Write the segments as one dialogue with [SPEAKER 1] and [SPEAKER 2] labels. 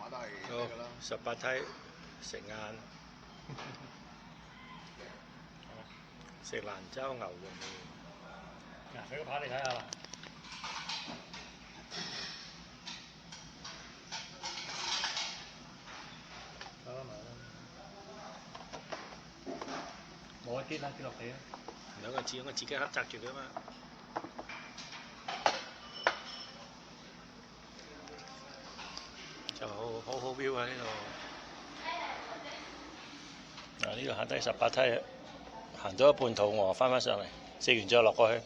[SPEAKER 1] 下都係
[SPEAKER 2] 好
[SPEAKER 1] 咩㗎啦。
[SPEAKER 2] 18梯食晏，食蘭州牛肉麵。
[SPEAKER 3] 嗱，俾個扒你睇下啦。得啦，咪啦。冇一啲啦，跌落地啊！
[SPEAKER 2] 兩個字，我自己刻擲住佢啊嘛。就好 view 啊呢度。嗱，呢度行低18梯，行到一半肚餓，翻上嚟，食完之後落過去。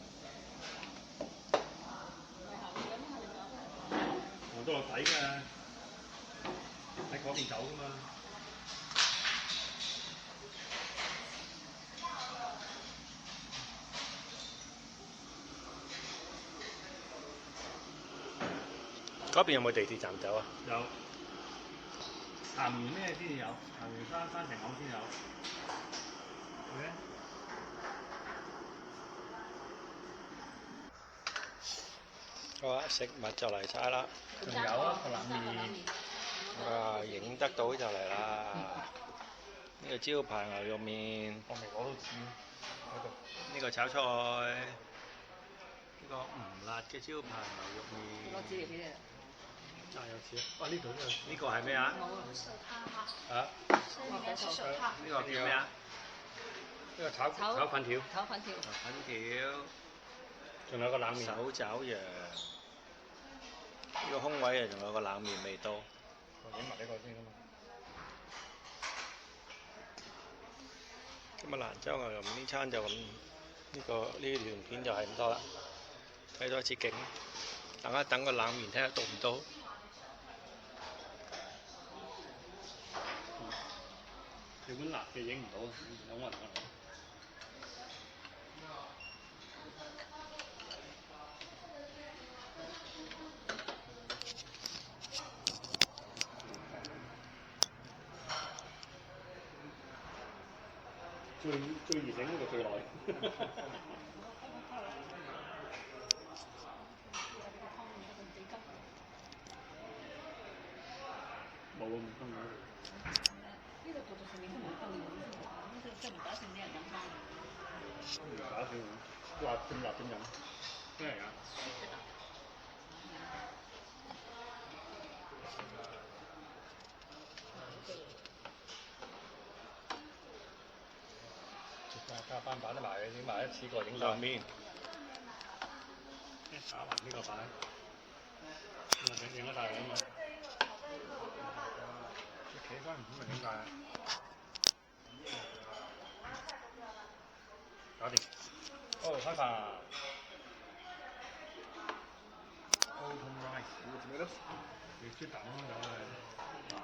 [SPEAKER 3] 行到落底㗎，喺嗰邊走㗎嘛。
[SPEAKER 2] 嗰邊有冇地鐵站走啊？
[SPEAKER 3] 有。行完咩先有？行完山城口先有。係
[SPEAKER 2] 好啊，食物就嚟晒啦。
[SPEAKER 3] 仲有啊，個冷麵。
[SPEAKER 2] 哇，影得到就嚟啦！呢個招牌牛肉麵，
[SPEAKER 3] 我未攞到紙喺度。
[SPEAKER 2] 呢個炒菜，呢個唔辣嘅招牌牛肉麵。
[SPEAKER 4] 攞紙嚟俾你。
[SPEAKER 3] 啊，有紙啊！哇，呢度都有。
[SPEAKER 2] 呢個係咩啊？啊？呢個叫咩啊？
[SPEAKER 3] 呢個炒粉條。
[SPEAKER 4] 炒粉條。
[SPEAKER 2] 粉條。
[SPEAKER 3] 仲有個冷麵。
[SPEAKER 2] 手爪羊。呢個空位啊，仲有個冷麵未到。
[SPEAKER 3] 我影埋呢個先啊嘛。
[SPEAKER 2] 今日蘭州牛肉麵呢餐就咁，呢段片就係咁多啦。睇多一次景，等一等個冷麵睇下到唔到。
[SPEAKER 3] 有碗辣嘅影唔到，有雲啊！最易整嗰個最耐。冇咁湯嘅。
[SPEAKER 4] 呢度做到上面都冇湯嘅，即係唔打算啲人飲湯。
[SPEAKER 3] 唔打算辣咁辣點飲？真係㗎。加翻擺得埋嘅，影埋一次過影晒。
[SPEAKER 2] 面。
[SPEAKER 3] 打埋呢個擺。影得大㗎嘛？企翻唔知咪點解啊？搞掂。哦，開飯。Open rice，
[SPEAKER 1] 做咩咧？
[SPEAKER 3] 你豬蛋咯，有係。